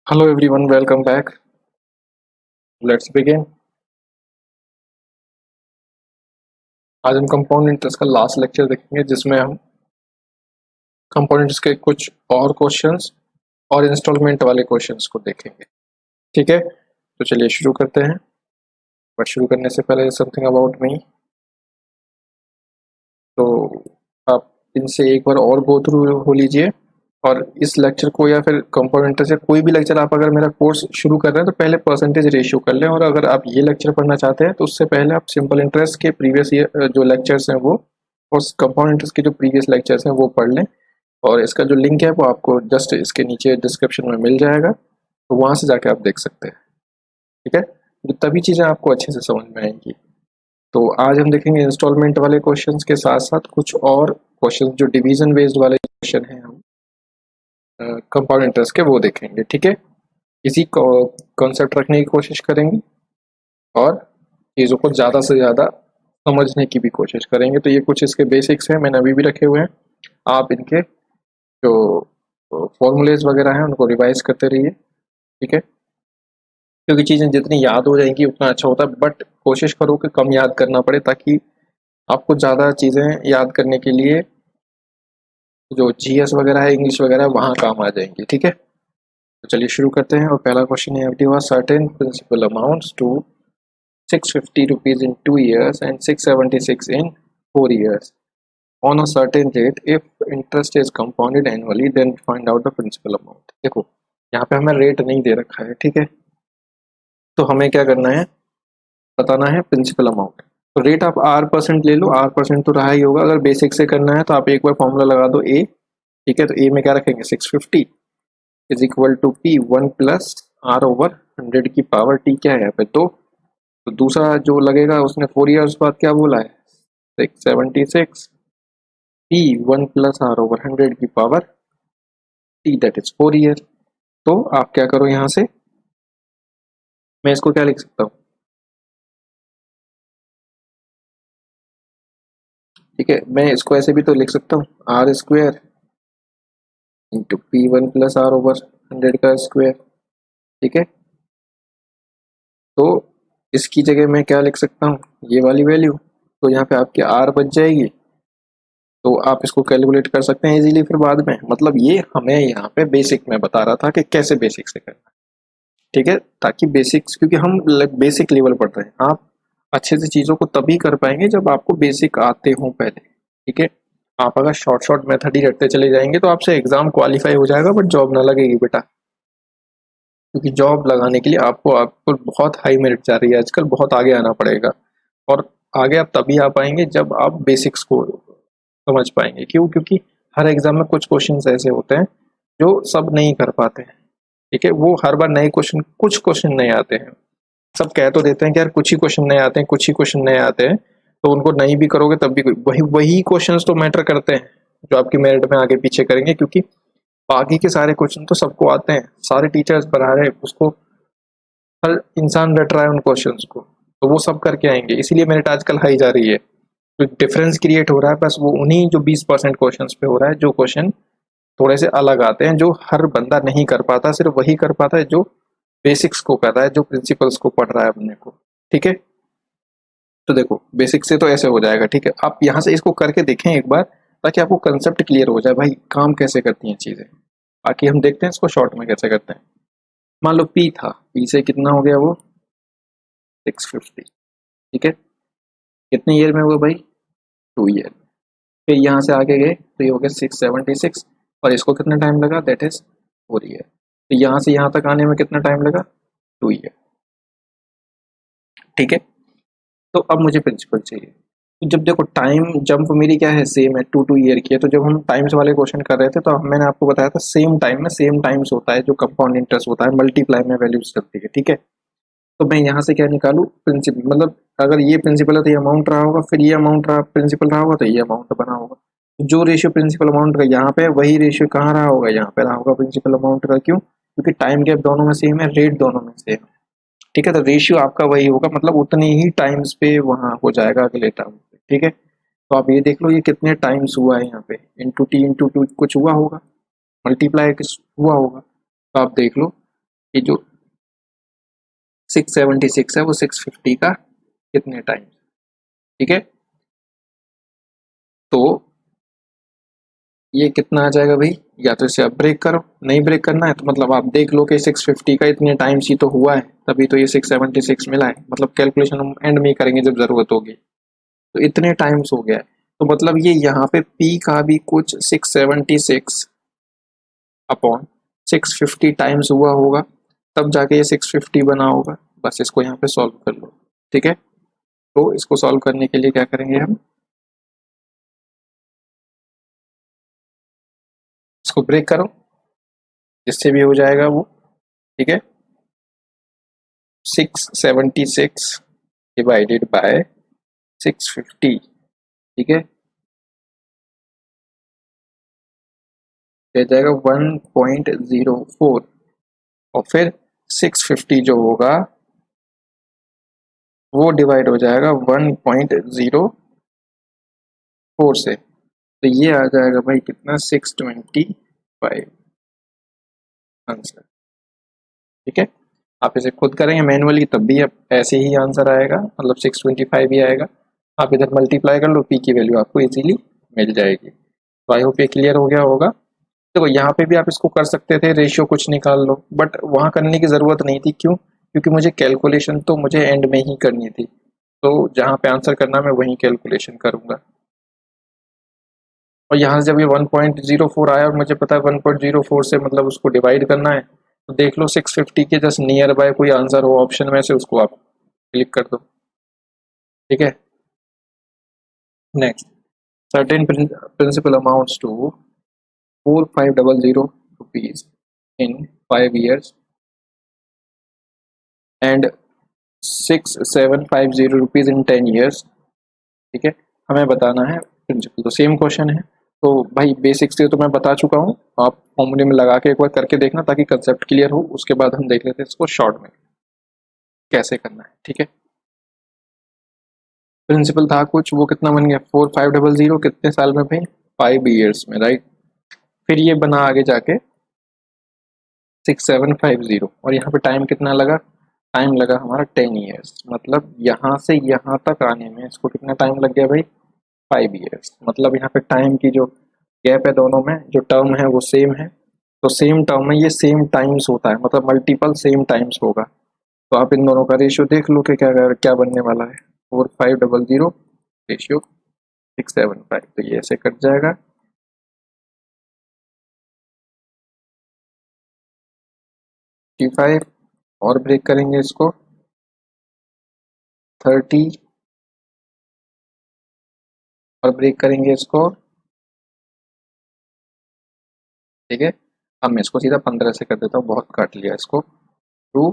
Hello everyone, welcome back. Let's begin. आज हम compound interest का लास्ट लेक्चर देखेंगे जिसमें हम कंपाउंड इंटरेस्ट के कुछ और क्वेश्चंस और इंस्टॉलमेंट वाले क्वेश्चंस को देखेंगे। ठीक है, तो चलिए शुरू करते हैं। बट शुरू करने से पहले समथिंग अबाउट मी। तो आप इनसे एक बार और गो थ्रू हो लीजिए, और इस लेक्चर को या फिर कंपाउंड इंटरेस्ट या कोई भी लेक्चर आप अगर मेरा कोर्स शुरू कर रहे हैं तो पहले परसेंटेज रेशियो कर लें, और अगर आप ये लेक्चर पढ़ना चाहते हैं तो उससे पहले आप सिंपल इंटरेस्ट के प्रीवियस ईयर जो लेक्चर्स हैं वो, और कंपाउंड इंटरेस्ट के जो प्रीवियस लेक्चर्स हैं वो पढ़ लें। और इसका जो लिंक है वो आपको जस्ट इसके नीचे डिस्क्रिप्शन में मिल जाएगा, तो वहाँ से जाके आप देख सकते हैं। ठीक है, तो तभी चीज़ें आपको अच्छे से समझ में आएंगी। तो आज हम देखेंगे इंस्टॉलमेंट वाले क्वेश्चंस के साथ साथ कुछ और क्वेश्चंस जो डिवीजन बेस्ड वाले क्वेश्चन हैं हम कंपाउंड इंटरेस्ट के वो देखेंगे। ठीक है, इसी कॉन्सेप्ट रखने की कोशिश करेंगे और चीज़ों को ज़्यादा से ज़्यादा समझने की भी कोशिश करेंगे। तो ये कुछ इसके बेसिक्स हैं, मैंने अभी भी रखे हुए हैं। आप इनके जो फॉर्मूलेज वगैरह हैं उनको रिवाइज करते रहिए। ठीक है, क्योंकि चीज़ें जितनी याद हो जाएंगी उतना अच्छा होता है, बट कोशिश करो कि कम याद करना पड़े ताकि आपको ज़्यादा चीज़ें याद करने के लिए जो जीएस वगैरह है, इंग्लिश वगैरह, वहाँ काम आ जाएंगी। ठीक है, तो चलिए शुरू करते हैं। और पहला क्वेश्चन है, give a certain principal amounts to 650 rupees in 2 years and 676 in 4 years on a certain rate. If interest is compounded annually, then find out the principal amount. देखो यहाँ पे हमें रेट नहीं दे रखा है, ठीक है, तो हमें क्या करना है, बताना है प्रिंसिपल अमाउंट। तो रेट आप R% ले लो, R% तो रहा ही होगा। अगर बेसिक से करना है तो आप एक बार फॉर्मूला लगा दो A। ठीक है, तो A में क्या रखेंगे, 650 is equal to P 1 plus R/100 की पावर T क्या है यहाँ पे, तो दूसरा जो लगेगा उसने 4 ईयर्स बाद क्या बोला है, 676 P 1 प्लस R/100 की power T that is 4 year. तो आप क्या करो, यहाँ से मैं इसको क्या लिख सकता हूँ, ठीक है, मैं इसको ऐसे भी तो लिख सकता हूँ, R² into P 1 plus R/100 का स्क्वायर। ठीक है, तो इसकी जगह मैं क्या लिख सकता हूँ, ये वाली वैल्यू। तो यहाँ पे आपकी R बच जाएगी, तो आप इसको कैलकुलेट कर सकते हैं इजीली फिर बाद में। मतलब ये हमें यहाँ पे बेसिक में बता रहा था कि कैसे बेसिक से करना है। ठीक है, ताकि बेसिक्स, क्योंकि हम बेसिक लेवल पढ़ रहे हैं, आप अच्छे से चीज़ों को तभी कर पाएंगे जब आपको बेसिक आते हों पहले। ठीक है, आप अगर शॉर्ट शॉर्ट मेथड ही रखते चले जाएंगे तो आपसे एग्जाम क्वालिफाई हो जाएगा बट जॉब ना लगेगी बेटा, क्योंकि जॉब लगाने के लिए आपको आपको बहुत हाई मेरिट जा रही है आजकल, बहुत आगे आना पड़ेगा। और आगे आप तभी आ पाएंगे जब आप बेसिक्स को समझ पाएंगे। क्यों, क्योंकि हर एग्जाम में कुछ क्वेश्चन ऐसे होते हैं जो सब नहीं कर पाते हैं। ठीक है, वो हर बार नए क्वेश्चन, कुछ क्वेश्चन नए आते हैं, सब कह तो देते हैं कि यार कुछ ही क्वेश्चन नए आते हैं, कुछ ही क्वेश्चन नए आते हैं, तो उनको नहीं भी करोगे तब भी वही वही क्वेश्चंस तो मैटर करते हैं जो आपकी मेरिट में आगे पीछे करेंगे। क्योंकि बाकी के सारे क्वेश्चन तो सबको आते हैं, सारे टीचर्स पढ़ा रहे हैं उसको, हर इंसान रट रहा है उन क्वेश्चंस को, तो वो सब करके आएंगे, इसीलिए मेरिट आजकल हाई जा रही है। तो डिफरेंस क्रिएट हो रहा है बस वो उन्हीं जो 20% क्वेश्चन पे हो रहा है, जो क्वेश्चन थोड़े से अलग आते हैं, जो हर बंदा नहीं कर पाता, सिर्फ वही कर पाता है जो बेसिक्स को कर रहा है, जो प्रिंसिपल्स को पढ़ रहा है अपने को। ठीक है, तो देखो बेसिक से तो ऐसे हो जाएगा। ठीक है, आप यहाँ से इसको करके देखें एक बार, ताकि आपको कंसेप्ट क्लियर हो जाए भाई काम कैसे करती हैं चीज़ें। बाकी हम देखते हैं इसको शॉर्ट में कैसे करते हैं। मान लो P था, P से कितना हो गया वो 650। ठीक है, कितने ईयर में हुआ भाई, 2 ईयर। फिर यहाँ से आगे गए तो ये हो गया 676, और इसको कितना टाइम लगा, दैट इज 4 ईयर। तो यहाँ से यहाँ तक आने में कितना टाइम लगा, 2 ईयर। ठीक है, तो अब मुझे प्रिंसिपल चाहिए। तो जब देखो टाइम जंप मेरी क्या है, सेम है, 2 ईयर की है। तो जब हम टाइम्स वाले क्वेश्चन कर रहे थे तो मैंने आपको बताया था सेम टाइम में सेम टाइम्स होता है, जो कंपाउंड इंटरेस्ट होता है, मल्टीप्लाई में वैल्यूज चलती है। ठीक है, तो मैं यहाँ से क्या निकालू, प्रिंसिपल, मतलब अगर ये प्रिंसिपल है तो ये अमाउंट रहा होगा, फिर ये अमाउंट रहा प्रिंसिपल रहा होगा तो ये अमाउंट बना होगा। जो रेशियो प्रिंसिपल अमाउंट का यहाँ पे, वही रेशियो कहाँ रहा होगा, यहाँ पे रहा होगा प्रिंसिपल अमाउंट का। क्यों, क्योंकि टाइम गैप दोनों में सेम है, रेट दोनों में सेम है। ठीक है, तो रेशियो आपका वही होगा, मतलब उतने ही टाइम्स पे वहाँ हो जाएगा अगले टर्म पे। ठीक है, तो आप ये देख लो ये कितने टाइम्स हुआ है, यहाँ पे इंटू T इंटू 2 कुछ हुआ होगा, मल्टीप्लाई हुआ होगा। तो आप देख लो ये जो 676 है वो 650 का कितने टाइम, ठीक है। तो ये कितना आ जाएगा भाई, या तो इसे आप ब्रेक करो, नहीं ब्रेक करना है तो मतलब आप देख लो कि 650 का इतने टाइम्स ही तो हुआ है, तभी तो ये 676 मिला है, मतलब कैलकुलेशन हम एंड में ही करेंगे जब जरूरत होगी। तो इतने टाइम्स हो गया है, तो मतलब ये यहाँ पे पी का भी कुछ 676 अपॉन 650 टाइम्स हुआ होगा, तब जाके ये 650 बना होगा। बस इसको यहाँ पे सॉल्व कर लो, ठीक है। तो इसको सॉल्व करने के लिए क्या करेंगे हम, इसको ब्रेक करो, जिससे भी हो जाएगा वो, ठीक है। 676 डिवाइडेड बाय 650, ठीक है, ये जाएगा 1.04, और फिर 650 जो होगा वो डिवाइड हो जाएगा 1.04 से, तो ये आ जाएगा भाई कितना, 625 आंसर, ठीक है। आप इसे खुद करेंगे मैनुअली तब भी अब ऐसे ही आंसर आएगा, मतलब 625 ही आएगा। आप इधर मल्टीप्लाई कर लो, पी की वैल्यू आपको इजीली मिल जाएगी। तो आई होप ये क्लियर हो गया होगा। देखो यहाँ पे भी आप इसको कर सकते थे, रेशियो कुछ निकाल लो, बट वहाँ करने की ज़रूरत नहीं थी। क्यों? क्योंकि मुझे कैलकुलेशन तो मुझे एंड में ही करनी थी, तो जहाँ पे आंसर करना मैं वहीं कैलकुलेशन करूँगा। और यहाँ से जब ये 1.04 आया और मुझे पता है 1.04 से मतलब उसको डिवाइड करना है, तो देख लो 650 के जस्ट नियर बाय कोई आंसर हो ऑप्शन में से, उसको आप क्लिक कर दो, ठीक है। Next, certain principal amounts to 4500 rupees in 5 years and 6750 rupees in 10 years, ठीक है। हमें बताना है प्रिंसिपल, तो सेम क्वेश्चन है। तो भाई बेसिक्स से तो मैं बता चुका हूँ, आप फॉर्मूले में लगा के एक बार करके देखना ताकि कंसेप्ट क्लियर हो, उसके बाद हम देख लेते हैं इसको शॉर्ट में कैसे करना है, ठीक है। प्रिंसिपल था कुछ, वो कितना बन गया 4500, कितने साल में भाई, 5 years में, राइट। फिर ये बना आगे जाके 6750, और यहाँ पे टाइम कितना लगा, टाइम लगा हमारा 10 years, मतलब यहाँ से यहाँ तक आने में इसको कितना टाइम लग गया भाई, 5 years। मतलब यहाँ पे टाइम की जो गैप है दोनों में, जो टर्म है वो सेम है, तो सेम टर्म में ये सेम टाइम्स होता है, मतलब मल्टीपल सेम टाइम्स होगा। तो आप इन दोनों का रेशियो देख लो कि क्या क्या बनने वाला है, 4500 रेशियो 675, तो ये ऐसे कट जाएगा। 55 और ब्रेक करेंगे इसको 30, और ब्रेक करेंगे इसको, ठीक है। अब मैं इसको सीधा 15 से कर देता हूँ, बहुत काट लिया इसको, 2,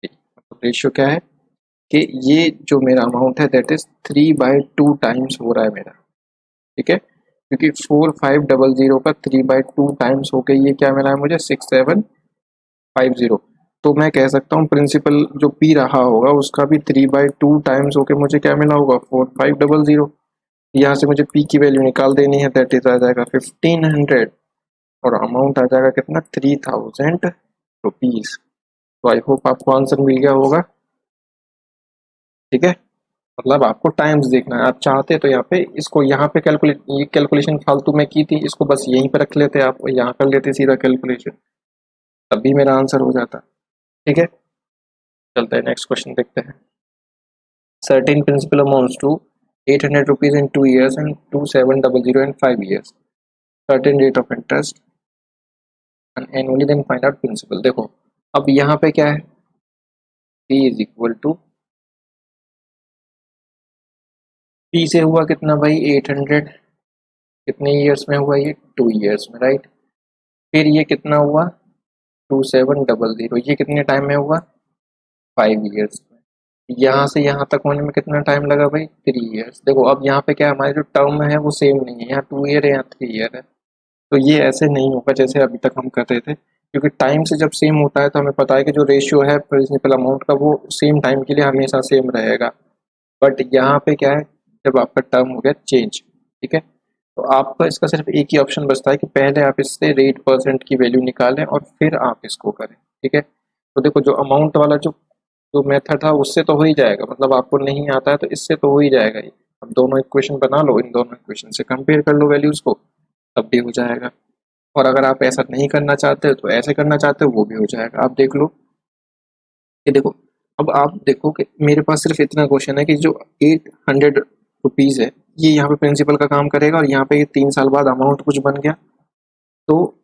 मतलब रेशियो क्या है कि ये जो मेरा अमाउंट है दैट इज 3/2 टाइम्स हो रहा है मेरा, ठीक है। क्योंकि 4500 का 3/2 टाइम्स हो गई, ये क्या मिला है मुझे 6750, तो मैं कह सकता हूँ प्रिंसिपल जो पी रहा होगा उसका भी 3/2 टाइम्स होके मुझे क्या मिला होगा 4500। यहाँ से मुझे पी की वैल्यू निकाल देनी है, दैट इज आ जाएगा 1500, और अमाउंट आ जाएगा कितना 3000 रुपीज। तो आई होप आपको आंसर मिल गया होगा, ठीक है। मतलब आपको टाइम्स देखना है, आप चाहते तो यहाँ पे इसको यहाँ पे कैलकुलेट, ये कैलकुलेशन फालतू में की थी, इसको बस यहीं पे रख लेते, आप यहाँ कर लेते सीधा कैलकुलेशन, तब भी मेरा आंसर हो जाता, ठीक है। चलते हैं नेक्स्ट क्वेश्चन देखते हैं। Certain principal amounts to 800 rupees in 2 years and 2700 in 5 years, certain rate of interest and annually, then find out principal। देखो अब यहाँ पे क्या है, p is equal to p से हुआ कितना भाई 800, कितने ईयर्स में हुआ ये 2 years में, राइट। फिर ये कितना हुआ 2700, ये कितने टाइम में हुआ 5 years में। यहाँ से यहाँ तक होने में कितना टाइम लगा भाई 3 years। देखो अब यहाँ पे क्या है, हमारी जो टर्म है वो सेम नहीं है, यहाँ 2 year है यहाँ 3 year है, तो ये ऐसे नहीं होगा जैसे अभी तक हम कर रहे थे, क्योंकि टाइम से जब सेम होता है तो हमें पता है कि जो रेशियो है प्रिंसिपल अमाउंट का वो सेम टाइम के लिए हमेशा सेम रहेगा। बट यहाँ पे क्या है, जब आपका टर्म हो गया चेंज, ठीक है, तो आपका इसका सिर्फ एक ही ऑप्शन बचता है कि पहले आप इससे रेट परसेंट की वैल्यू निकालें और फिर आप इसको करें, ठीक है। तो देखो जो अमाउंट वाला जो जो मेथड था उससे तो हो ही जाएगा, मतलब आपको नहीं आता है तो इससे तो हो ही जाएगा ही। अब दोनों इक्वेशन बना लो, इन दोनों इक्वेशन से कंपेयर कर लो वैल्यूज को, तब भी हो जाएगा। और अगर आप ऐसा नहीं करना चाहते हो तो ऐसे करना चाहते हो वो भी हो जाएगा। आप देख लो कि देखो, अब आप देखो कि मेरे पास सिर्फ इतना क्वेश्चन है कि जो 800 रुपीज है ये यहाँ पे प्रिंसिपल का काम करेगा, और यहाँ पे ये 3 साल बाद अमाउंट कुछ बन गया, तो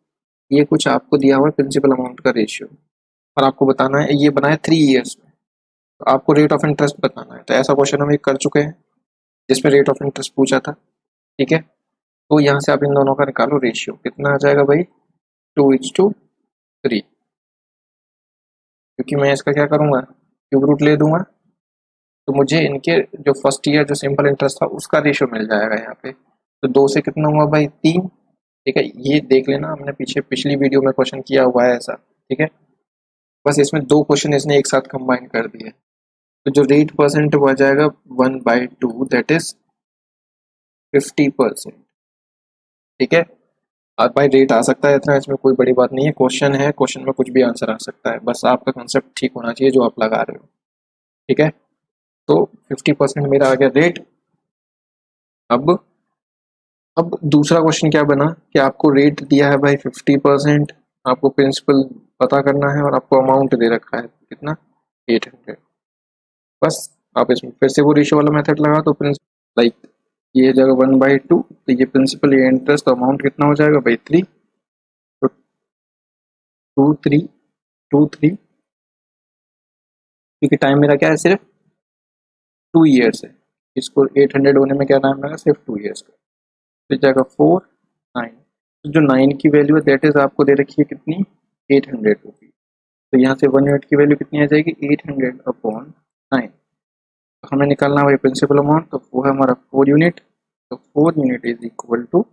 ये कुछ आपको दिया हुआ है प्रिंसिपल अमाउंट का रेशियो, और आपको बताना है ये बना है 3 ईयर्स में, तो आपको रेट ऑफ इंटरेस्ट बताना है। तो ऐसा क्वेश्चन हम एक कर चुके हैं जिसमें रेट ऑफ इंटरेस्ट पूछा था, ठीक है। तो यहाँ से आप इन दोनों का निकालो रेशियो, कितना आ जाएगा भाई, 2:3, क्योंकि मैं इसका क्या करूँगा, क्यूब रूट ले दूंगा, तो मुझे इनके जो फर्स्ट ईयर जो सिंपल इंटरेस्ट था उसका रेशियो मिल जाएगा यहाँ पे। तो 2 से कितना हुआ भाई, 3, ठीक है। ये देख लेना, हमने पिछली वीडियो में क्वेश्चन किया हुआ है ऐसा, ठीक है। बस इसमें 2 क्वेश्चन इसने एक साथ कंबाइन कर दिए। तो जो रेट परसेंट वो आ जाएगा 1/2, दैट इज 50%, ठीक है। और भाई रेट आ सकता है इतना, इसमें कोई बड़ी बात नहीं है, क्वेश्चन है, क्वेश्चन में कुछ भी आंसर आ सकता है, बस आपका कंसेप्ट ठीक होना चाहिए जो आप लगा रहे हो, ठीक है। तो 50% मेरा आ गया रेट। अब अब दूसरा क्वेश्चन क्या बना कि आपको रेट दिया है भाई 50%, आपको प्रिंसिपल पता करना है, और आपको अमाउंट दे रखा है कितना, 800। बस आप इसमें फिर से वो रेशियो वाला मेथड लगा तो प्रिंसिपल लाइक ये जगह 1/2, तो ये प्रिंसिपल ये इंटरेस्ट अमाउंट कितना हो जाएगा भाई 3, तो 2 3 क्योंकि टाइम मेरा क्या है, सिर्फ 2 ईयर्स है, इसको 800 होने में क्या टाइम लगा, सिर्फ 2 ईयर्स का। तो जाएगा 4 9, तो जो 9 की वैल्यू है दैट इज आपको दे रखी है कितनी, 800 रुपीज। तो यहाँ से 1 यूनिट की वैल्यू कितनी आ जाएगी, 800/9। तो हमें निकालना है प्रिंसिपल अमाउंट, तो वो है हमारा 4 यूनिट। तो 4 यूनिट इज इक्वल टू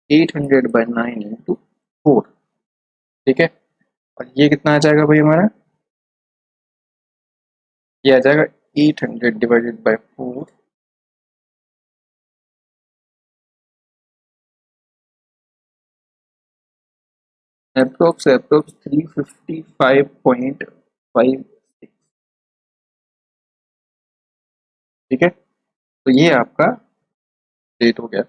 800/9 × 4, ठीक है। और ये कितना आ जाएगा भाई हमारा, ये आ जाएगा 800/4, अप्रोक्स 355.56, ठीक है। तो ये आपका रेट हो गया।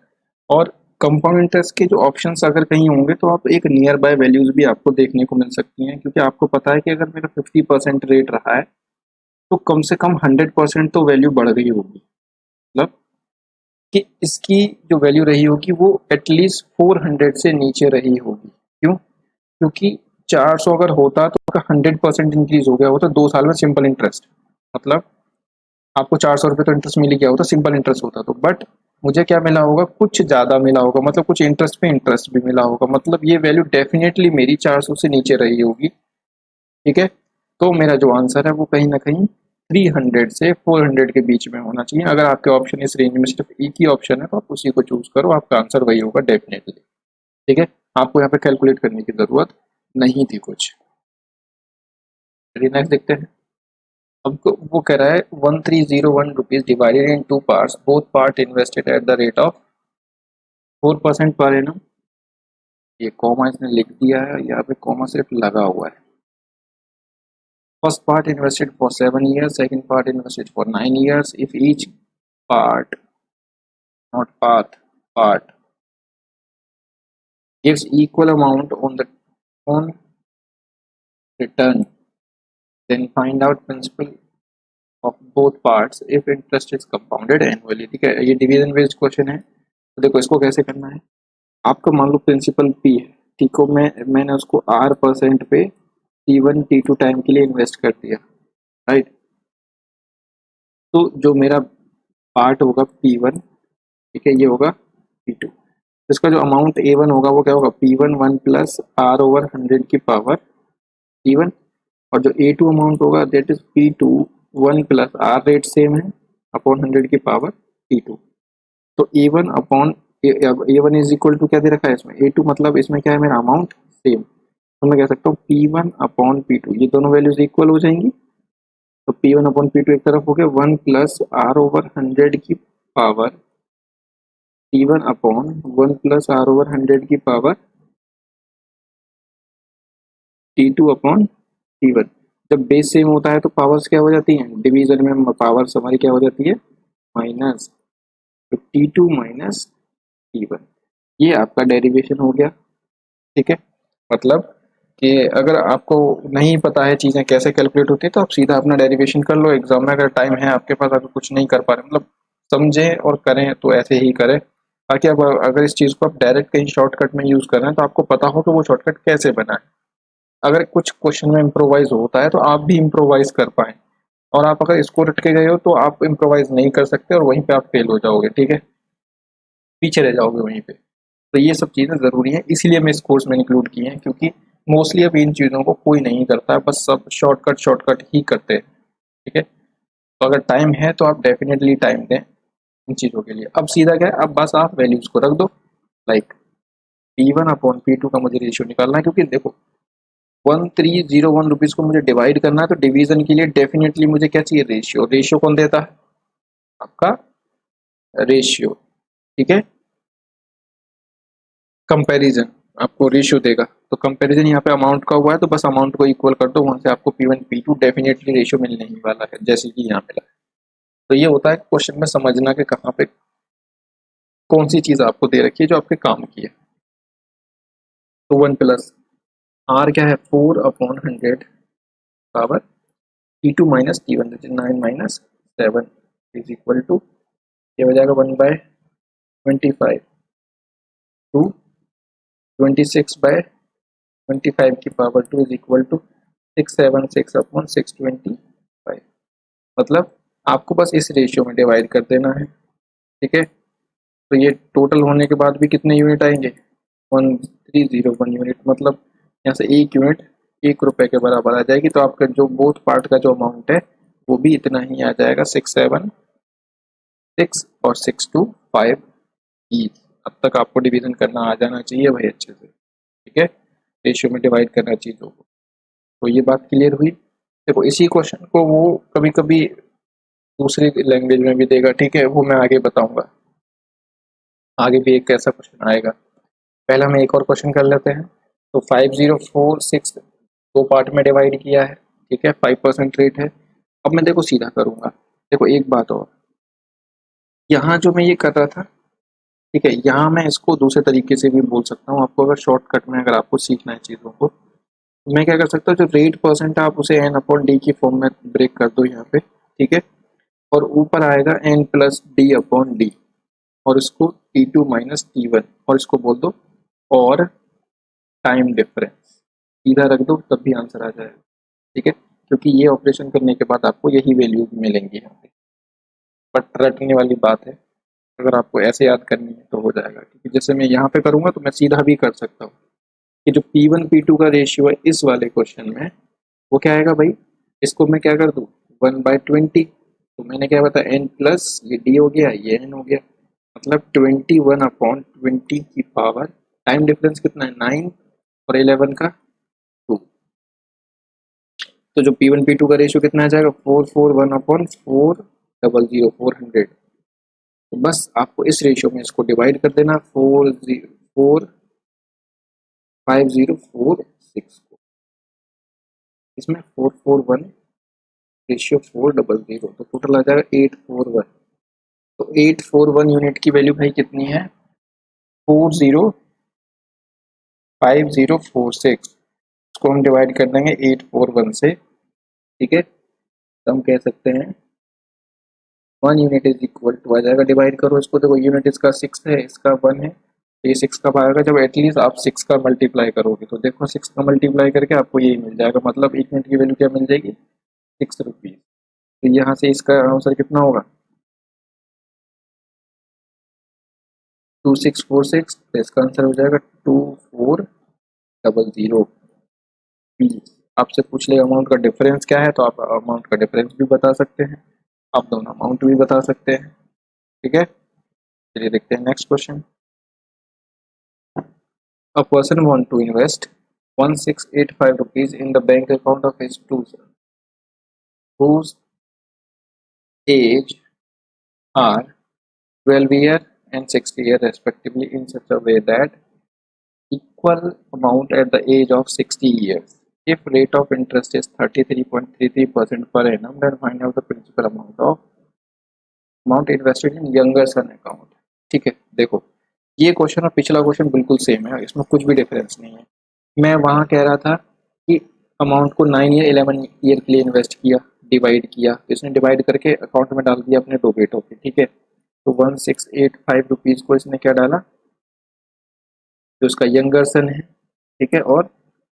और कंपाउंड इंटरेस्ट के जो ऑप्शंस अगर कहीं होंगे तो आप एक नियर बाय वैल्यूज भी आपको देखने को मिल सकती हैं, क्योंकि आपको पता है कि अगर मेरा 50% रेट रहा है तो कम से कम 100% तो वैल्यू बढ़ गई होगी, मतलब कि इसकी जो वैल्यू रही होगी वो एटलीस्ट 400 से नीचे रही होगी। क्यों, क्योंकि 400 अगर होता तो उसका 100% इंक्रीज हो गया होता 2 साल में सिंपल इंटरेस्ट, मतलब आपको 400 रुपये तो इंटरेस्ट मिल ही गया होता, सिंपल इंटरेस्ट होता तो, बट मुझे क्या मिला होगा, कुछ ज़्यादा मिला होगा, मतलब कुछ इंटरेस्ट पे इंटरेस्ट भी मिला होगा, मतलब ये वैल्यू डेफिनेटली मेरी 400 से नीचे रही होगी, ठीक है। तो मेरा जो आंसर है वो कहीं ना कहीं 300 से 400 के बीच में होना चाहिए। अगर आपके ऑप्शन इस रेंज में सिर्फ एक ही ऑप्शन है तो आप उसी को चूज करो, आपका आंसर वही होगा डेफिनेटली, ठीक है। आपको यहाँ पे कैलकुलेट करने की जरूरत नहीं थी कुछ। चलिए नेक्स्ट देखते हैं। अब वो कह रहा है 1301 rupees divided in 2 parts, both part invested at the rate of 4% per annum. ये कॉमा इसने लिख दिया है, यहाँ पे कॉमा सिर्फ लगा हुआ है। First part invested for 7 years, second part invested for 9 years। If each part, not path, part gives equal amount on return, then find out principal of both parts if interest is compounded annually। ठीक है, ये division based question है। तो देखो इसको कैसे करना है, आपका मान लो प्रिंसिपल पी है, ठीक हो, मैंने उसको R% पे T1 T2 टाइम के लिए इन्वेस्ट कर दिया, राइट। तो जो मेरा पार्ट होगा P1, ठीक है, ये होगा P2। इसका जो अमाउंट A1 होगा वो क्या होगा, P1 1 प्लस R/100 की पावर P1, और जो A2 अमाउंट होगा that is P2 1 plus R rate same है अपॉन 100 की पावर P2। तो A1 upon A1 is equal to क्या दे रखा है इसमें, A2, मतलब इसमें क्या है मेरा अमाउंट सेम, तो मैं कह सकता हूँ P1 अपॉन P2, ये दोनों वैल्यूज इक्वल हो जाएंगी। तो P1 अपॉन P2 एक तरफ हो गया 1 प्लस R/100 की power P1 upon 1 plus R/100 की पावर T2 अपॉन T1। जब बेस सेम होता है तो पावर्स क्या हो जाती हैं, डिवीजन में पावर्स हमारी क्या हो जाती है, माइनस। तो T2 माइनस T1, ये आपका डेरिवेशन हो गया। ठीक है, मतलब कि अगर आपको नहीं पता है चीज़ें कैसे कैलकुलेट होती है तो आप सीधा अपना डेरिवेशन कर लो। एग्जाम में अगर टाइम है आपके पास, अगर कुछ नहीं कर पा रहे, मतलब समझें और करें तो ऐसे ही करें, ताकि अब अगर इस चीज़ को आप डायरेक्ट कहीं शॉर्टकट में यूज़ कर रहे हैं तो आपको पता हो कि वो शॉर्टकट कैसे बना है। अगर कुछ क्वेश्चन में इम्प्रोवाइज होता है तो आप भी इम्प्रोवाइज कर पाएँ, और आप अगर इसको रट के गए हो तो आप इम्प्रोवाइज नहीं कर सकते और वहीं पे आप फेल हो जाओगे। ठीक है, पीछे रह जाओगे वहीं पे। तो ये सब चीज़ें ज़रूरी हैं, इसीलिए मैं इस कोर्स में इंक्लूड की हैं, क्योंकि मोस्टली अब इन चीज़ों को कोई नहीं करता है, बस सब शॉर्टकट शॉर्टकट ही करते हैं। ठीक है, तो अगर टाइम है तो आप डेफिनेटली टाइम दें इन चीज़ों के लिए। अब सीधा क्या है, अब बस आप वैल्यूज़ को रख दो, लाइक P1 अपॉन P2 का मुझे रेशियो निकालना है, क्योंकि देखो 1301 रुपीज़ को मुझे डिवाइड करना है, तो डिवीजन के लिए डेफिनेटली मुझे क्या चाहिए, रेशियो। रेशियो कौन देता है, आपका रेशियो। ठीक है, कंपैरिजन आपको रेशियो देगा, तो कंपैरिजन यहाँ पे अमाउंट का हुआ है तो बस अमाउंट को इक्वल कर दो, वहां से आपको P1 P2 डेफिनेटली रेशियो मिलने ही वाला है, जैसे कि यहाँ मिला। तो ये होता है क्वेश्चन में समझना कि कहाँ पे कौन सी चीज आपको दे रखी है जो आपके काम की है। तो 1 प्लस आर क्या है, 4/100 power T2 minus T1, 9 minus 7 is equal to, ये हो जाएगा 1/25 टू 26/25 की पावर 2 इज इक्वल टू 676/625। मतलब आपको बस इस रेशियो में डिवाइड कर देना है। ठीक है, तो ये टोटल होने के बाद भी कितने यूनिट आएंगे, 1301 यूनिट, मतलब यहाँ से एक यूनिट 1 रुपए के बराबर आ जाएगी। तो आपका जो बोथ पार्ट का जो अमाउंट है वो भी इतना ही आ जाएगा, 676 और 625 ई। अब तक आपको डिवीजन करना आ जाना चाहिए भाई अच्छे से। ठीक है, रेशियो में डिवाइड करना चीज़ों को। तो ये बात क्लियर हुई। देखो इसी क्वेश्चन को वो कभी कभी दूसरी लैंग्वेज में भी देगा, ठीक है, वो मैं आगे बताऊंगा। आगे भी एक ऐसा क्वेश्चन आएगा। पहले हम एक और क्वेश्चन कर लेते हैं। तो 5046 दो पार्ट में डिवाइड किया है। ठीक है, 5% रेट है। अब मैं देखो सीधा करूंगा। देखो एक बात और, यहाँ जो मैं ये कर रहा था, ठीक है, यहाँ मैं इसको दूसरे तरीके से भी बोल सकता हूँ। आपको अगर शॉर्टकट में अगर आपको सीखना है चीज़ों को, तो मैं क्या कर सकता हूँ, जो रेट परसेंट है आप उसे एन अपॉन डी की फॉर्म में ब्रेक कर दो यहाँ पे। ठीक है, और ऊपर आएगा N plus D upon D, और इसको T2 माइनस T1, और इसको बोल दो और टाइम डिफरेंस, सीधा रख दो तब भी आंसर आ जाएगा। ठीक है, क्योंकि ये ऑपरेशन करने के बाद आपको यही वैल्यूज मिलेंगी यहाँ पे। बट रटने वाली बात है, अगर आपको ऐसे याद करनी है तो हो जाएगा, क्योंकि जैसे मैं यहाँ पे करूँगा तो मैं सीधा भी कर सकता हूँ कि जो P1 P2 का रेशियो है इस वाले क्वेश्चन में, वो क्या आएगा भाई, इसको मैं क्या कर दूँ 1/20। तो मैंने क्या बताया, एन प्लस ये डी हो गया, ये एन हो गया, मतलब 21/20 की पावर, टाइम डिफरेंस कितना है 9 और 11 का 2। तो जो P1 P2 का रेशियो कितना आ जाएगा, 441/400 400। तो बस आपको इस रेशियो में इसको डिवाइड कर देना, 45046 को, इसमें 441 रेशियो 400, तो टोटल आ जाएगा 841। तो 841 यूनिट की वैल्यू भाई कितनी है, 405046। इसको हम डिवाइड कर देंगे 841 से। ठीक है, तो हम कह सकते हैं 1 यूनिट इज इक्वल टू, आ जाएगा डिवाइड करो इसको, देखो यूनिट इसका 6 है, इसका 1 है, तो ये 6 कब आएगा, जब एटलीस्ट आप 6 का मल्टीप्लाई करोगे। तो देखो 6 का मल्टीप्लाई करके आपको यही मिल जाएगा, मतलब एक यूनिट की वैल्यू क्या मिल जाएगी, 6 रुपीज़। तो यहाँ से इसका आंसर कितना होगा, 2646। तो इसका आंसर हो जाएगा 2400 प्लीज। आपसे पूछ ले अमाउंट का डिफरेंस क्या है, तो आप अमाउंट का डिफरेंस भी बता सकते हैं, आप दोनों अमाउंट भी बता सकते हैं। ठीक है, चलिए देखते हैं next question. A person want to invest 1685 rupees in the bank account of his two sons, whose age are 12 year and 60 year respectively, in such a way that equal amount at the age of 60 years. If rate of interest is 33.33% per annum, then find out the principal amount invested in younger son account. ठीक है, देखो ये question और पिछला question बिल्कुल same है, इसमें कुछ भी डिफरेंस नहीं है। मैं वहाँ कह रहा था कि अमाउंट को 9 या 11 ईयर के लिए इन्वेस्ट किया, डिवाइड किया, इसने डिवाइड करके अकाउंट में डाल दिया अपने दो बेटों के, ठीक है। तो 1685 रुपीज़ को इसने क्या डाला, जो उसका यंगर सन है, ठीक है, और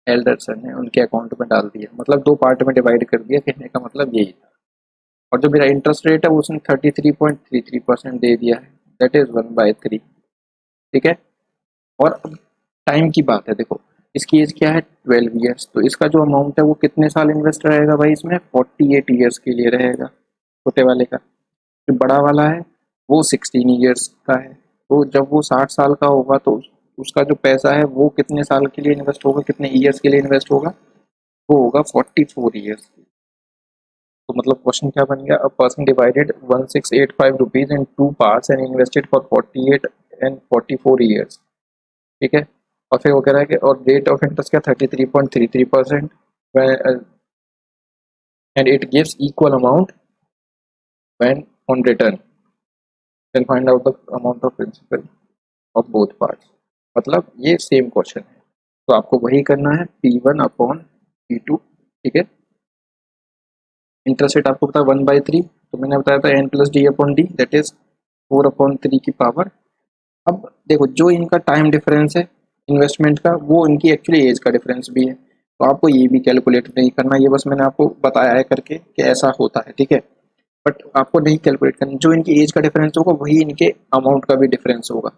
एल्डर सन है, उनके अकाउंट में डाल दिया, मतलब दो पार्ट में डिवाइड कर दिया, कहने का मतलब यही था। और जो मेरा इंटरेस्ट रेट है वो उसने 33.33% दे दिया है, दैट इज 1/3, ठीक है। और अब टाइम की बात है, देखो इसकी एज क्या है 12 ईयर्स, तो इसका जो अमाउंट है वो कितने साल इन्वेस्ट रहेगा भाई, इसमें 48 ईयर्स के लिए रहेगा छोटे वाले का। जो बड़ा वाला है वो 16 ईयर्स का है, तो जब वो 60 साल का होगा तो उसका जो पैसा है वो कितने साल के लिए इन्वेस्ट होगा, कितने ईयर्स के लिए इन्वेस्ट होगा, वो होगा 44 ईयर्स। तो मतलब क्वेश्चन क्या बन गया, a person divided 1685 rupees in two parts and invested for 48 and 44 years, ठीक है। और फिर वो कह रहा है कि और रेट ऑफ इंटरेस्ट क्या 33.33% and it gives equal amount when on return, then find out the amount of principal of both parts. मतलब ये सेम क्वेश्चन है, तो आपको वही करना है P1 अपॉन P2, ठीक है। इंटरेस्ट रेट आपको पता है 1/3, तो मैंने बताया था n+d/d, दैट इज 4/3 की पावर। अब देखो जो इनका टाइम डिफरेंस है इन्वेस्टमेंट का, वो इनकी एक्चुअली एज का डिफरेंस भी है, तो आपको ये भी कैलकुलेट नहीं करना, ये बस मैंने आपको बताया है करके कि ऐसा होता है, ठीक है। बट आपको नहीं कैलकुलेट करना, जो इनकी एज का डिफरेंस होगा वही इनके अमाउंट का भी डिफरेंस होगा,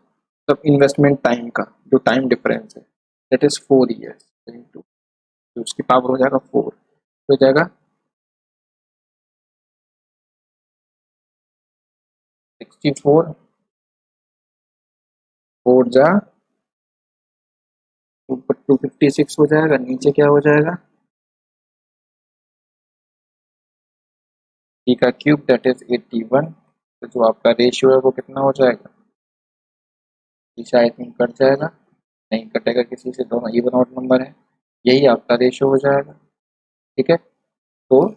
तब इन्वेस्टमेंट टाइम का जो टाइम डिफरेंस है दैट इज 4 ईयर्स इंटू, तो उसकी पावर हो जाएगा 4, हो जाएगा 64, 4 जा 256 हो जाएगा, नीचे क्या हो जाएगा टी का क्यूब दैट इज 81। तो जो आपका रेशियो है वो कितना हो जाएगा, पीछे आई थिंक कट जाएगा, नहीं कटेगा किसी से, दोनों इवन ऑड नंबर है, यही आपका रेशियो हो जाएगा, ठीक है। तो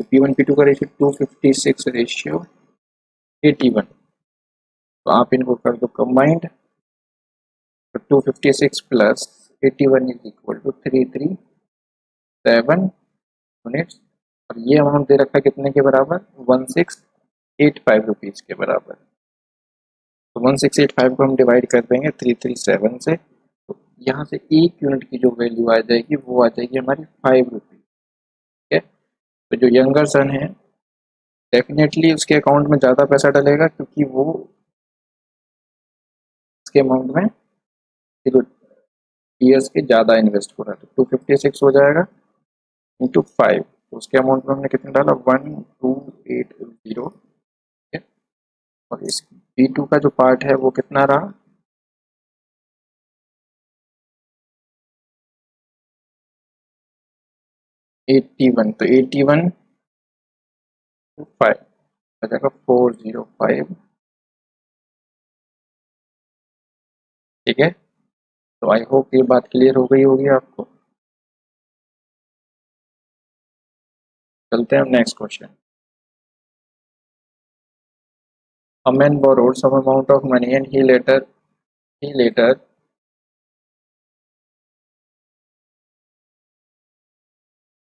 P1 P2 का रेशियो 256 रेशियो 81, तो आप इनको कर दो कंबाइंड, तो 256 plus 81 is equal to 337 units, और ये अमाउंट दे रखा है कितने के बराबर, 1685 रुपीज़ के बराबर। तो 1685 को हम डिवाइड कर देंगे 337 से, तो यहाँ से एक यूनिट की जो वैल्यू आ जाएगी वो आ जाएगी हमारी 5 रुपीज़, ठीक है। तो जो यंगर सन है डेफिनेटली उसके अकाउंट में ज़्यादा पैसा डलेगा, क्योंकि वो इसके अमाउंट में ईयर्स के ज़्यादा इन्वेस्ट हो रहा है, तो 256 हो जाएगा इंटू 5, तो उसके अमाउंट में हमने कितना डाला 1280, ठीक है। और इस B2 का जो पार्ट है वो कितना रहा, 81, तो 81 5 आ जाएगा 405, ठीक है। तो आई होप ये बात क्लियर हो गई होगी आपको। चलते हैं next question. A man borrowed some amount of money and he later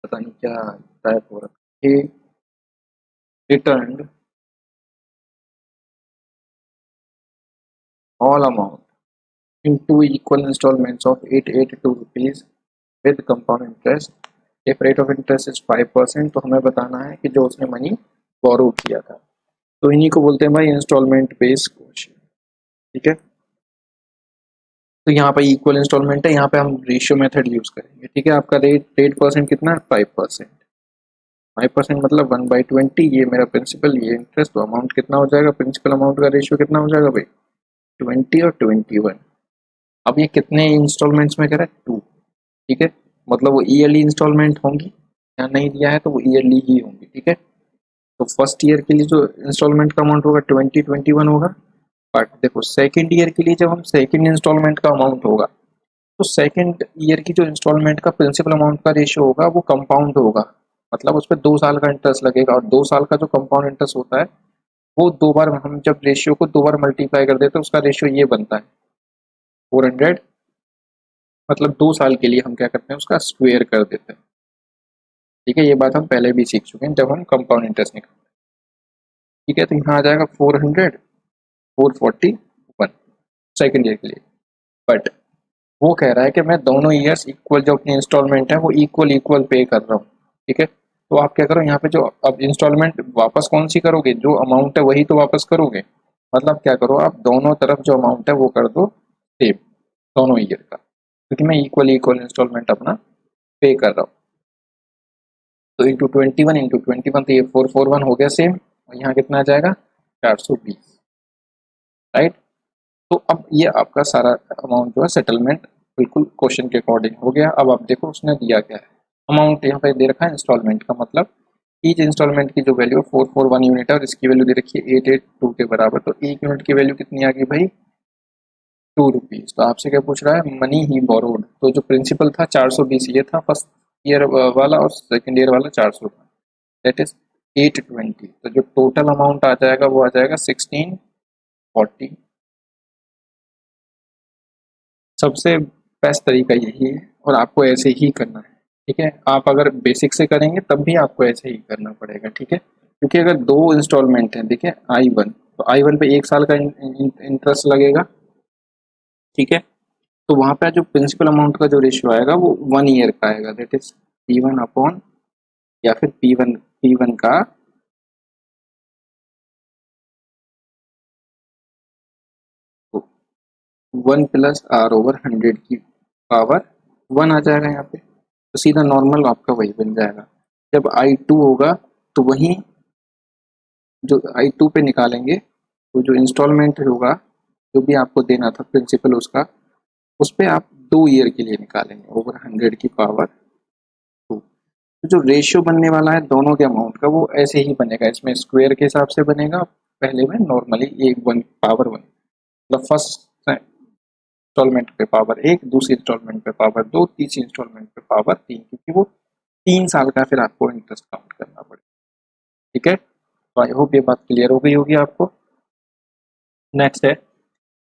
पता नहीं क्या टाइप हो रहा, he returned all amount in two equal installments of 882 rupees with compound interest. If rate of interest is 5%, तो हमें बताना है कि जो उसने मनी बोरो किया था, तो इन्हीं को बोलते हैं भाई इंस्टॉलमेंट बेस्ड क्वेश्चन, ठीक है। तो यहाँ पे इक्वल इंस्टॉलमेंट है, यहाँ पे हम रेशियो मेथड यूज करेंगे, ठीक है। आपका रेट परसेंट कितना है 5%, 5% मतलब 1/20, ये मेरा प्रिंसिपल ये इंटरेस्ट, तो अमाउंट कितना हो जाएगा, प्रिंसिपल अमाउंट का रेशियो कितना हो जाएगा भाई 20 और 21। अब ये कितने इंस्टॉलमेंट्स में करें 2, ठीक है, मतलब वो ईयरली इंस्टॉलमेंट होंगी, या नहीं दिया है तो वो ईयरली ही होंगी, ठीक है। तो फर्स्ट ईयर के लिए जो इंस्टॉलमेंट का अमाउंट होगा 2021 होगा, बट देखो सेकेंड ईयर के लिए जब हम सेकेंड इंस्टॉलमेंट का अमाउंट होगा तो सेकंड ईयर की जो इंस्टॉलमेंट का प्रिंसिपल अमाउंट का रेशियो होगा वो कंपाउंड होगा, मतलब उस पर 2 साल का इंटरेस्ट लगेगा, और 2 साल का जो कंपाउंड इंटरेस्ट होता है वो 2 बार, हम जब रेशियो को 2 बार मल्टीप्लाई कर देते हैं उसका रेशियो ये बनता है 400, मतलब 2 साल के लिए हम क्या करते हैं उसका स्क्वेयर कर देते हैं। ठीक है, ये बात हम पहले भी सीख चुके हैं जब हम कंपाउंड इंटरेस्ट निकालते हैं। ठीक है, तो यहाँ आ जाएगा 400, 441 सेकेंड ईयर के लिए। बट वो कह रहा है कि मैं दोनों ईयर्स इक्वल, जो अपनी इंस्टॉलमेंट है वो इक्वल इक्वल पे कर रहा हूँ। ठीक है, तो आप क्या करो यहाँ पे, जो अब इंस्टॉलमेंट वापस कौन सी करोगे, जो अमाउंट है वही तो वापस करोगे। मतलब क्या करो, आप दोनों तरफ जो अमाउंट है वो कर दो सेम, दोनों ईयर का, क्योंकि मैं इक्वल इक्वल इंस्टॉलमेंट अपना पे कर रहा हूँ। तो इंटू 21 तो ये 441 हो गया सेम, और यहाँ कितना आ जाएगा 420, राइट। तो अब ये आपका सारा अमाउंट जो है सेटलमेंट बिल्कुल क्वेश्चन के अकॉर्डिंग हो गया। अब आप देखो उसने दिया क्या है, अमाउंट यहाँ पे दे रखा है इंस्टॉलमेंट का, मतलब ईच इंस्टॉलमेंट की जो वैल्यू 441 यूनिट है और इसकी वैल्यू दे रखी है 882 के बराबर, तो एक यूनिट की वैल्यू कितनी आ गई भाई, 2 रुपीज। तो आपसे क्या पूछ रहा है, मनी ही बोरोड। तो जो प्रिंसिपल था 420 ये था फर्स्ट ईयर वाला, और सेकेंड ईयर वाला 400 था, दैट इज 820। तो जो टोटल अमाउंट आ जाएगा वो आ जाएगा 1640। सबसे बेस्ट तरीका यही है, और आपको ऐसे ही करना है। ठीक है, आप अगर बेसिक से करेंगे तब भी आपको ऐसे ही करना पड़ेगा। ठीक है, क्योंकि अगर दो इंस्टॉलमेंट हैं, देखिए I1, तो I1 पे 1 साल का इंटरेस्ट लगेगा। ठीक है, तो वहाँ पे जो प्रिंसिपल अमाउंट का जो रेशियो आएगा वो 1 ईयर का आएगा, दैट इज P1 अपॉन, या फिर P1 का 1+R/100 की पावर 1 आ जाएगा यहाँ पे, तो सीधा नॉर्मल आपका वही बन जाएगा। जब I2 होगा तो वही जो I2 पे निकालेंगे, तो जो इंस्टॉलमेंट होगा, जो भी आपको देना था प्रिंसिपल उसका, उस पे आप 2 ईयर के लिए निकालेंगे ओवर 100 की पावर 2। तो जो रेशियो बनने वाला है दोनों के अमाउंट का वो ऐसे ही बनेगा, इसमें स्क्वायर के हिसाब से बनेगा। पहले में नॉर्मली एक वन पावर 1, मतलब फर्स्ट इंस्टॉलमेंट पे पावर 1, दूसरी इंस्टॉलमेंट पे पावर 2, तीसरी इंस्टॉलमेंट पे पावर 3, क्योंकि वो 3 साल का फिर आपको इंटरेस्ट काउंट करना पड़ेगा। ठीक है, तो आई होप ये बात क्लियर हो गई होगी आपको। नेक्स्ट है,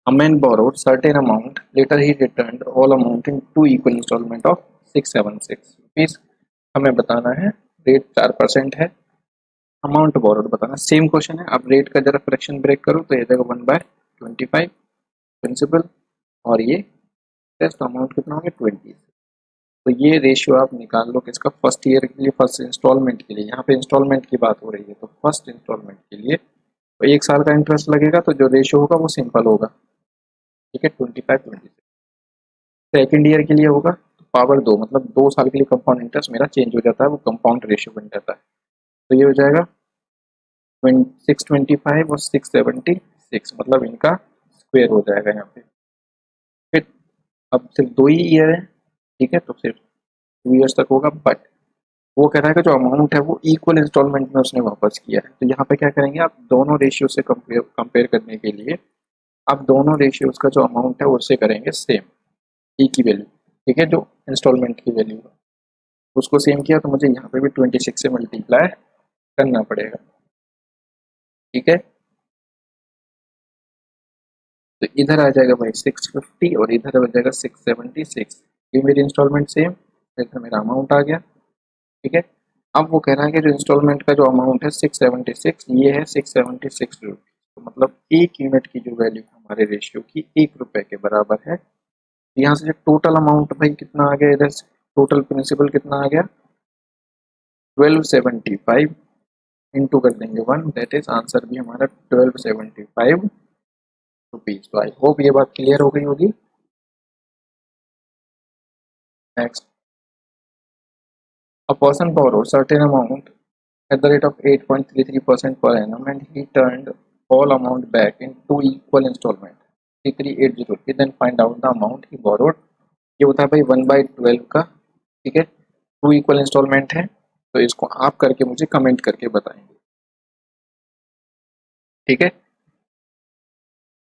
a man borrowed certain amount, later he returned all amount in two equal installment of 676 rupees। हमें बताना है, रेट 4% है, अमाउंट बोरोड बताना, सेम क्वेश्चन है। अब रेट का जरा फ्रैक्शन ब्रेक करो तो ये देगा 1/25 प्रिंसिपल, और ये टेस्ट अमाउंट कितना हो गया 20। तो ये रेशियो आप निकाल लो किसका, फर्स्ट ईयर के लिए, फर्स्ट इंस्टॉलमेंट के लिए। यहाँ पे इंस्टॉलमेंट की बात हो रही है, तो फर्स्ट इंस्टॉलमेंट के लिए तो 1 साल का इंटरेस्ट लगेगा, तो जो रेशियो होगा वो सिंपल होगा। ठीक है, 25-26। सेकेंड ईयर के लिए होगा तो पावर 2, मतलब 2 साल के लिए कंपाउंड इंटरेस्ट मेरा चेंज हो जाता है, वो कंपाउंड रेशियो बन जाता है। तो ये हो जाएगा 625 और 676, मतलब इनका स्क्वेयर हो जाएगा यहाँ पे। फिर अब सिर्फ 2 ही ईयर है, ठीक है, तो सिर्फ 2 ईयर्स तक होगा। बट वो कह रहा है कि जो अमाउंट है वो इक्वल इंस्टॉलमेंट में उसने वापस किया है, तो यहाँ पे क्या करेंगे आप, दोनों रेशियो से कंपेयर करने के लिए आप दोनों रेशियोज का जो अमाउंट है उससे करेंगे सेम, ई की वैल्यू। ठीक है, जो इंस्टॉलमेंट की वैल्यू है उसको सेम किया, तो मुझे यहाँ पे भी 26 से मल्टीप्लाई करना पड़ेगा। ठीक है, तो इधर आ जाएगा भाई 650, और इधर आ जाएगा 676। ये मेरी इंस्टॉलमेंट सेम, इधर मेरा अमाउंट आ गया। ठीक है, अब वो कह रहा है कि जो इंस्टॉलमेंट का जो अमाउंट है 676, ये है 676 रुपीज, तो मतलब एक यूनिट की जो वैल्यू हमारे रेशियो की 1 रुपए के बराबर है। यहाँ से जो टोटल अमाउंट भाई कितना आ गया, इधर से टोटल प्रिंसिपल कितना आ गया 1275, इंटू कर देंगे 1, दैट इज आंसर भी हमारा 1275 रुपीज। तो आई होप ये बात क्लियर हो गई होगी। Next, a person borrowed certain amount at the rate of 8.33% per annum and he turned all amount back in two equal installment 3380, then find out the amount he borrowed। ये होता है भाई 1/12 का। ठीक है, 2 इक्वल इंस्टॉलमेंट है, तो इसको आप करके मुझे कमेंट करके बताएंगे। ठीक है,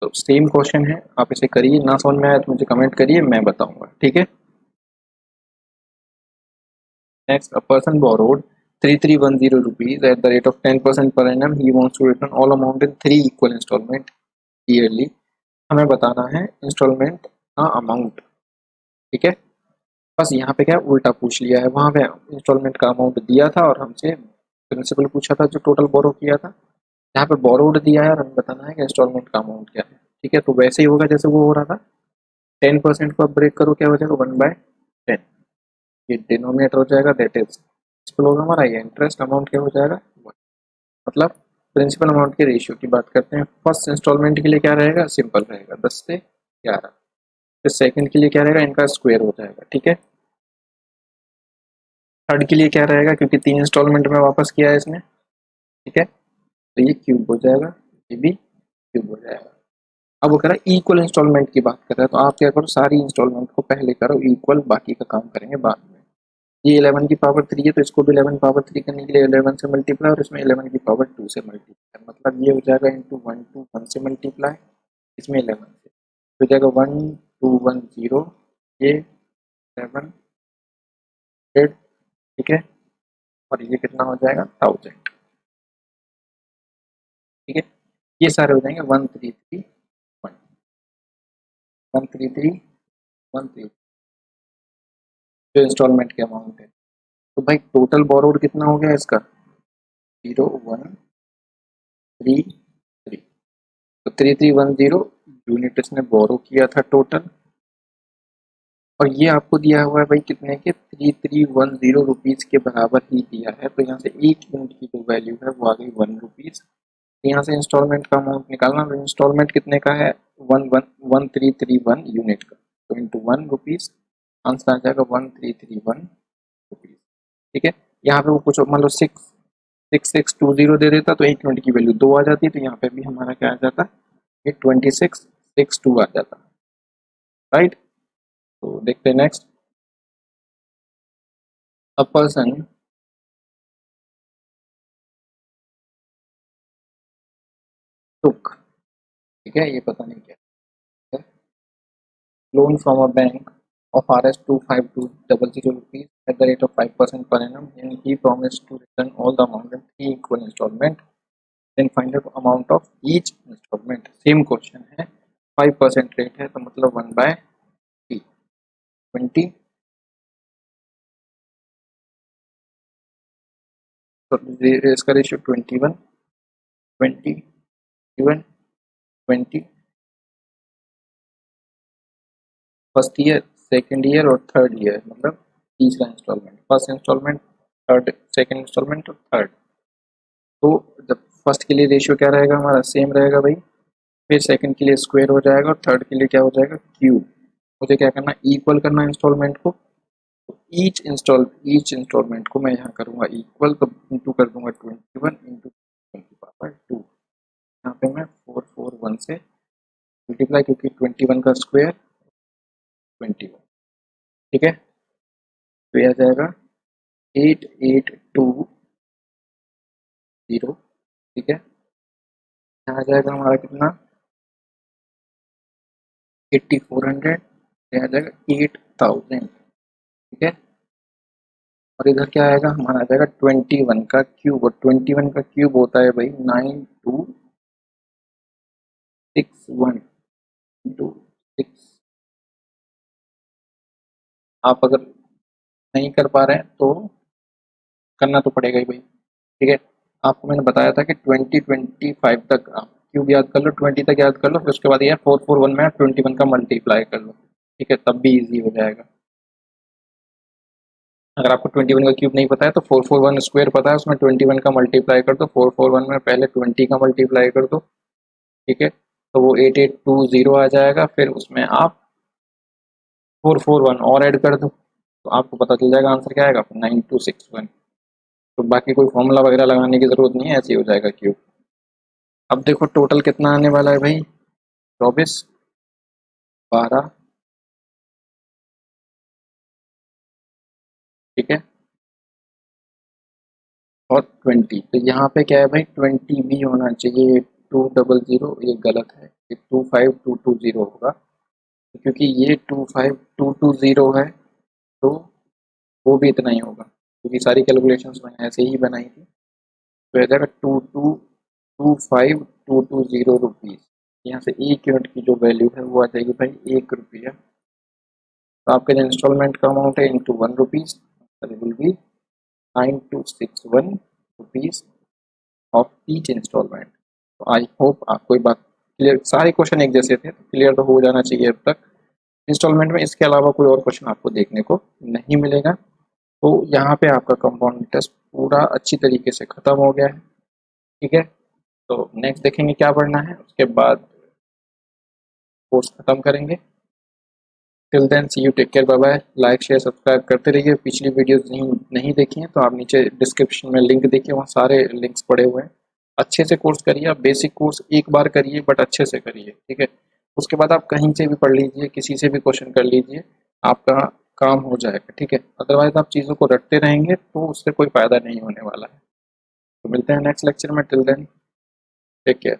तो सेम क्वेश्चन है, आप इसे करिए, ना समझ में आया तो मुझे कमेंट करिए, मैं बताऊंगा, ठीक है। Next, a person borrowed 3310 rupees at the rate of 10% per annum. He wants to return all amount in 3 equal installment yearly. हमें बताना है इंस्टॉलमेंट का अमाउंट, ठीक है। बस यहाँ पे क्या उल्टा पूछ लिया है, वहाँ पे इंस्टॉलमेंट का अमाउंट दिया था और हमसे प्रिंसिपल पूछा था जो टोटल बोरो किया था। यहाँ पे बोरोड दिया है और हमें बताना है कि इंस्टॉलमेंट का अमाउंट क्या है, ठीक है। तो वैसे ही होगा जैसे वो हो रहा था, 10% को आप ब्रेक करो क्या हो जाएगा, 1/10। ये डिनोमिनेटर हो जाएगा, दैट इज प्रिंसिपल होगा हमारा, ये इंटरेस्ट अमाउंट क्या हो जाएगा 1। मतलब प्रिंसिपल अमाउंट के रेशियो की बात करते हैं। फर्स्ट इंस्टॉलमेंट के लिए क्या रहेगा, सिंपल रहेगा 10 से 11। फिर सेकंड के लिए क्या रहेगा, इनका स्क्वायर हो जाएगा, ठीक है। थर्ड के लिए क्या रहेगा, क्योंकि 3 इंस्टॉलमेंट में वापस किया है इसने, ठीक है, तो ये क्यूब हो जाएगा, ये भी क्यूब हो जाएगा। अब वो कह रहा है इक्वल इंस्टॉलमेंट की बात कर रहा है, तो आप क्या करो, सारी इंस्टॉलमेंट को पहले करो इक्वल, बाकी का काम करेंगे बाद में। ये 11 की पावर 3 है, तो इसको भी 11 पावर 3 करने के लिए 11 से मल्टीप्लाई, और इसमें 11 की पावर 2 से मल्टीप्लाई, मतलब ये हो जाएगा इंटू 1 टू 1 से मल्टीप्लाई, इसमें 11 से हो जाएगा 1210, ये 1100, ठीक है, और ये कितना हो जाएगा 1000, ठीक है। ये सारे हो जाएंगे 1331, 1331 जो इंस्टॉलमेंट के अमाउंट है। तो भाई टोटल बोरोड कितना हो गया इसका, 0133, तो 3310 यूनिट इसने बोरो किया था टोटल, और ये आपको दिया हुआ है भाई कितने के, 3310 रुपीज़ के बराबर ही दिया है। तो यहाँ से एक यूनिट की जो वैल्यू है वो आ गई 1 रुपीज़। यहाँ से इंस्टॉलमेंट का अमाउंट निकालना, तो इंस्टॉलमेंट कितने का है, 1331 यूनिट का, तो इंटू 1 रुपीज़, आंसर आ जाएगा 1331 रुपीज़, ठीक है। यहाँ पे वो कुछ मान लो 6620 दे देता तो एक यूनिट की वैल्यू 2 आ जाती, तो यहाँ पे भी हमारा क्या आ जाता, ये 2662 आ जाता, राइट। तो देखते हैं नेक्स्ट, अ पर्सन टुक, ठीक है, ये पता नहीं क्या है, loan from a bank of Rs 25200 rupees at the rate of 5% per annum, and he promised to return all the amount in 3 equal installment. Then find out amount of each installment. Same question है, 5% rate है, तो मतलब 1/3, 20, तो इसका ratio 21, 20, 20, first year, second year और third year, मतलब तीसरा installment, first installment, third, second installment और थर्ड। तो जब फर्स्ट के लिए रेशियो क्या रहेगा हमारा, सेम रहेगा भाई, फिर सेकंड के लिए स्क्वायर हो जाएगा और थर्ड के लिए क्या हो जाएगा, क्यूब। मुझे क्या करना, इक्वल करना इंस्टॉलमेंट को, तो ईच इंस्टॉलमेंट को मैं यहाँ करूँगा इक्वल, तो इंटू कर दूंगा 21 इंटू 2, यहाँ पे मैं 441 से मल्टीप्लाई, क्योंकि 21 का स्क्वायर 21, ठीक है, तो यह आ जाएगा 8820, ठीक है। यहाँ आ जाएगा हमारा कितना, 8400, यहाँ आ जाएगा 8000, ठीक है। और इधर क्या आएगा हमारा, आ जाएगा 21 का क्यूब, और 21 का क्यूब होता है भाई 9261 इंटू 6। आप अगर नहीं कर पा रहे हैं तो करना तो पड़ेगा ही भाई, ठीक है। आपको मैंने बताया था कि 2025 तक आप क्यूब याद कर लो, 20 तक याद कर लो, फिर उसके बाद ये 441 में आप 21 का मल्टीप्लाई कर लो, ठीक है, तब भी इजी हो जाएगा। अगर आपको 21 का क्यूब नहीं पता है तो 441 स्क्वायर पता है, उसमें 21 का मल्टीप्लाई कर दो, 441 में पहले 20 का मल्टीप्लाई कर दो, ठीक है, तो वो 8820 आ जाएगा, फिर उसमें आप 441 और ऐड कर दो, तो आपको पता चल जाएगा आंसर क्या आएगा, 9261। तो बाकी कोई फॉर्मूला वगैरह लगाने की जरूरत नहीं है, ऐसे ही हो जाएगा क्यूब। अब देखो टोटल कितना आने वाला है भाई, 24, 12, ठीक है, और 20, तो यहाँ पे क्या है भाई, 20 भी होना चाहिए, 200, ये गलत है, 25220 होगा, क्योंकि ये 25220 है तो वो भी इतना ही होगा, क्योंकि सारी कैलकुलेशंस मैंने ऐसे ही बनाई थी। तो आ जाएगा 225220 रुपीज़। यहाँ से 1 यूनिट की जो वैल्यू है वो आ जाएगी भाई 1 रुपया। तो आपका जो इंस्टॉलमेंट का अमाउंट है into 1 rupees, will be 9261 rupees of each installment. तो आई होप आपको ये बात क्लियर, सारे क्वेश्चन एक जैसे थे तो क्लियर तो हो जाना चाहिए अब तक इंस्टॉलमेंट में। इसके अलावा कोई और क्वेश्चन आपको देखने को नहीं मिलेगा। तो यहाँ पे आपका कंपाउंड इंटरेस्ट पूरा अच्छी तरीके से ख़त्म हो गया है। ठीक है, तो नेक्स्ट देखेंगे क्या पढ़ना है, उसके बाद कोर्स ख़त्म करेंगे। Till then see you, take care, bye bye. Like share subscribe करते रहिए। पिछली वीडियोस नहीं देखी हैं तो आप नीचे डिस्क्रिप्शन में लिंक देखिए, वहाँ सारे लिंक्स पड़े हुए हैं। अच्छे से कोर्स करिए, आप बेसिक कोर्स एक बार करिए बट अच्छे से करिए, ठीक है। उसके बाद आप कहीं से भी पढ़ लीजिए, किसी से भी क्वेश्चन कर लीजिए, आपका काम हो जाएगा, ठीक है। अदरवाइज आप चीज़ों को रटते रहेंगे तो उससे कोई फ़ायदा नहीं होने वाला है। तो मिलते हैं नेक्स्ट लेक्चर में। Till then take care.